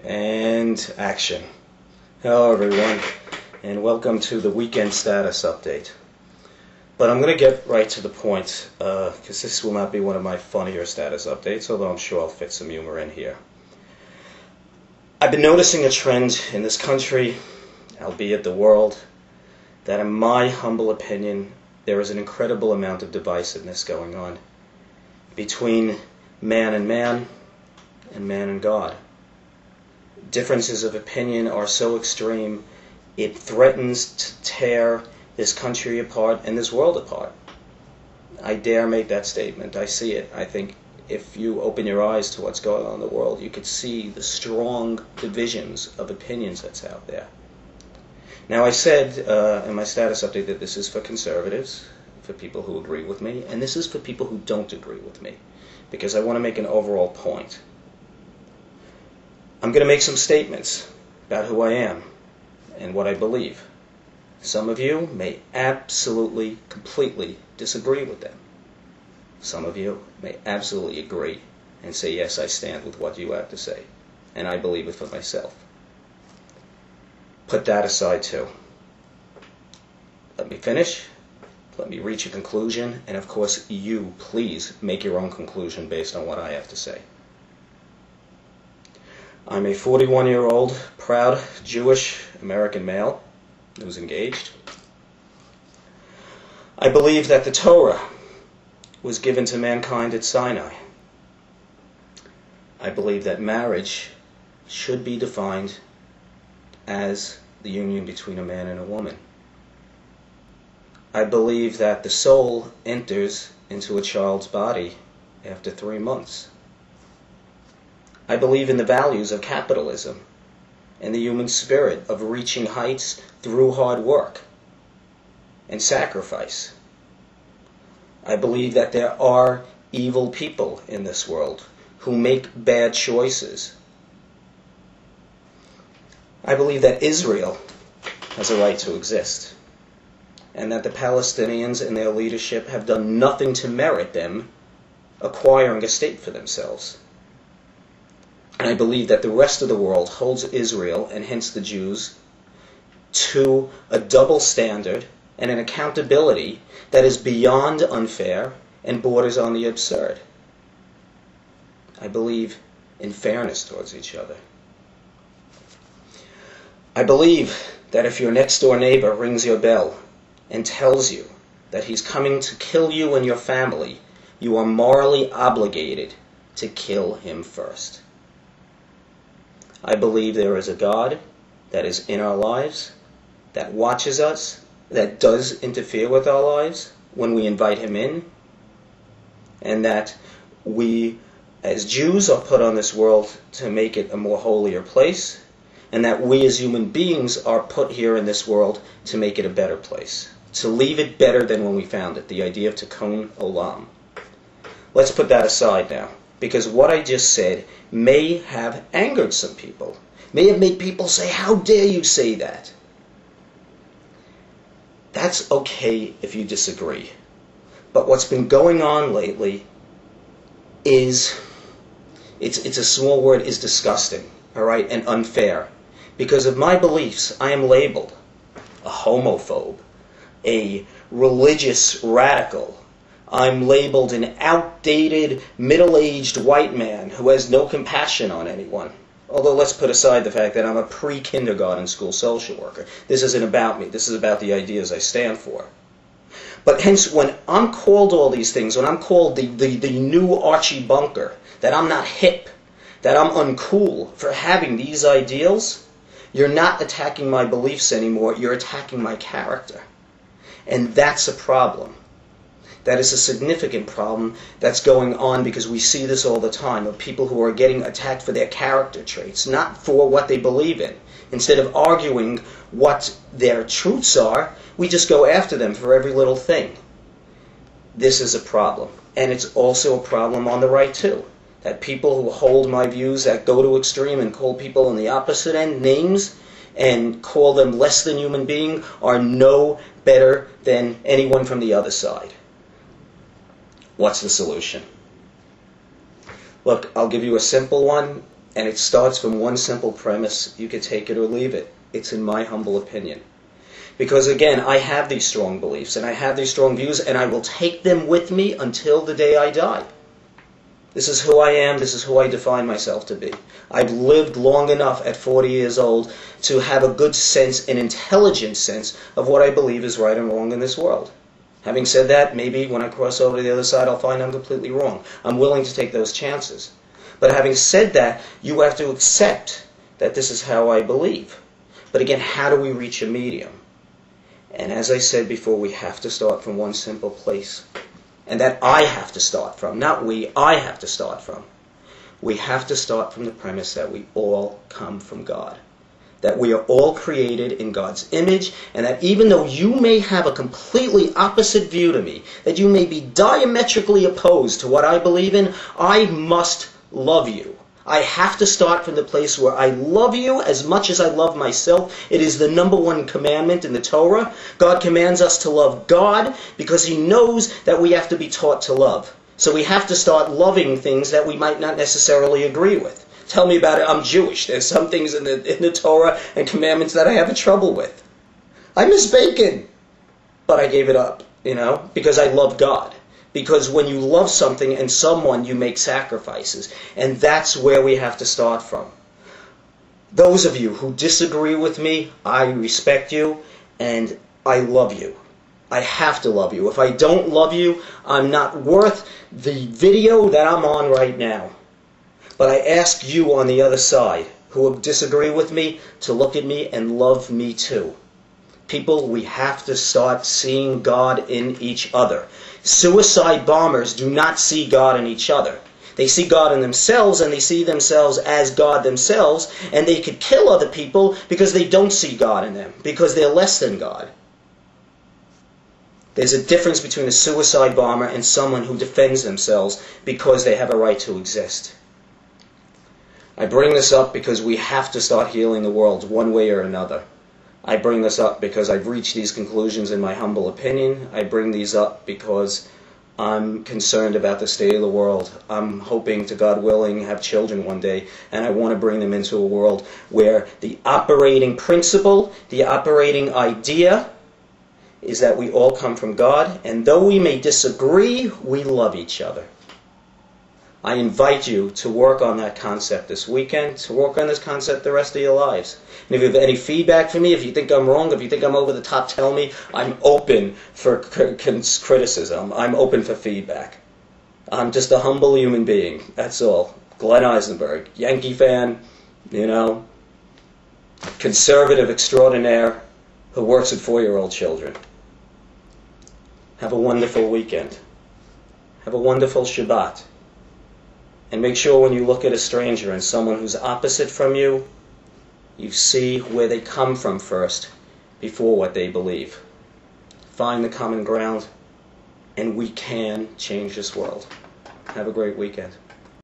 And action. Hello everyone, and welcome to the weekend status update. But I'm going to get right to the point, because this will not be one of my funnier status updates, although I'm sure I'll fit some humor in here. I've been noticing a trend in this country, albeit the world, that in my humble opinion, there is an incredible amount of divisiveness going on between man and man and God. Differences of opinion are so extreme, it threatens to tear this country apart and this world apart. I dare make that statement. I see it. I think if you open your eyes to what's going on in the world, you could see the strong divisions of opinions that's out there. Now, I said in my status update that this is for conservatives, for people who agree with me, and this is for people who don't agree with me, because I want to make an overall point. I'm going to make some statements about who I am and what I believe. Some of you may absolutely, completely disagree with them. Some of you may absolutely agree and say, yes, I stand with what you have to say, and I believe it for myself. Put that aside too. Let me finish. Let me reach a conclusion, and of course you, please, make your own conclusion based on what I have to say. I'm a 41-year-old, proud Jewish American male who's engaged. I believe that the Torah was given to mankind at Sinai. I believe that marriage should be defined as the union between a man and a woman. I believe that the soul enters into a child's body after 3 months. I believe in the values of capitalism and the human spirit of reaching heights through hard work and sacrifice. I believe that there are evil people in this world who make bad choices. I believe that Israel has a right to exist, and that the Palestinians and their leadership have done nothing to merit them acquiring a state for themselves. And I believe that the rest of the world holds Israel, and hence the Jews, to a double standard and an accountability that is beyond unfair and borders on the absurd. I believe in fairness towards each other. I believe that if your next door neighbor rings your bell and tells you that he's coming to kill you and your family, you are morally obligated to kill him first. I believe there is a God that is in our lives, that watches us, that does interfere with our lives when we invite him in, and that we as Jews are put on this world to make it a more holier place, and that we as human beings are put here in this world to make it a better place, to leave it better than when we found it, the idea of tikkun olam. Let's put that aside now, because what I just said may have angered some people, may have made people say, how dare you say that? That's okay if you disagree. But what's been going on lately is, it's a small word, is disgusting, all right, and unfair. Because of my beliefs, I am labeled a homophobe, a religious radical. I'm labeled an outdated, middle-aged white man who has no compassion on anyone. Although let's put aside the fact that I'm a pre-kindergarten school social worker. This isn't about me. This is about the ideas I stand for. But hence, when I'm called all these things, when I'm called the new Archie Bunker, that I'm not hip, that I'm uncool for having these ideals, you're not attacking my beliefs anymore. You're attacking my character. And that's a problem. That is a significant problem that's going on, because we see this all the time, of people who are getting attacked for their character traits, not for what they believe in. Instead of arguing what their truths are, we just go after them for every little thing. This is a problem. And it's also a problem on the right too. That people who hold my views, that go to extreme and call people on the opposite end names and call them less than human being, are no better than anyone from the other side. What's the solution? Look, I'll give you a simple one. And it starts from one simple premise. You could take it or leave it. It's in my humble opinion. Because again, I have these strong beliefs and I have these strong views, and I will take them with me until the day I die. This is who I am. This is who I define myself to be. I've lived long enough at 40 years old to have a good sense, an intelligent sense of what I believe is right and wrong in this world. Having said that, maybe when I cross over to the other side, I'll find I'm completely wrong. I'm willing to take those chances. But having said that, you have to accept that this is how I believe. But again, how do we reach a medium? And as I said before, we have to start from one simple place. And that I have to start from. Not we, I have to start from. We have to start from the premise that we all come from God. That we are all created in God's image, and that even though you may have a completely opposite view to me, that you may be diametrically opposed to what I believe in, I must love you. I have to start from the place where I love you as much as I love myself. It is the #1 commandment in the Torah. God commands us to love God because He knows that we have to be taught to love. So we have to start loving things that we might not necessarily agree with. Tell me about it. I'm Jewish. There's some things in the Torah and commandments that I have trouble with. I miss bacon, but I gave it up, because I love God. Because when you love something and someone, you make sacrifices. And that's where we have to start from. Those of you who disagree with me, I respect you and I love you. I have to love you. If I don't love you, I'm not worth the video that I'm on right now. But I ask you on the other side, who disagree with me, to look at me and love me too. People, we have to start seeing God in each other. Suicide bombers do not see God in each other. They see God in themselves, and they see themselves as God themselves, and they could kill other people because they don't see God in them, because they're less than God. There's a difference between a suicide bomber and someone who defends themselves because they have a right to exist. I bring this up because we have to start healing the world one way or another. I bring this up because I've reached these conclusions in my humble opinion. I bring these up because I'm concerned about the state of the world. I'm hoping to, God willing, have children one day, and I want to bring them into a world where the operating principle, the operating idea, is that we all come from God, and though we may disagree, we love each other. I invite you to work on that concept this weekend, to work on this concept the rest of your lives. And if you have any feedback for me, if you think I'm wrong, if you think I'm over the top, tell me. I'm open for criticism. I'm open for feedback. I'm just a humble human being. That's all. Glenn Eisenberg, Yankee fan, conservative extraordinaire who works with 4-year-old children. Have a wonderful weekend. Have a wonderful Shabbat. And make sure when you look at a stranger and someone who's opposite from you, you see where they come from first before what they believe. Find the common ground, and we can change this world. Have a great weekend.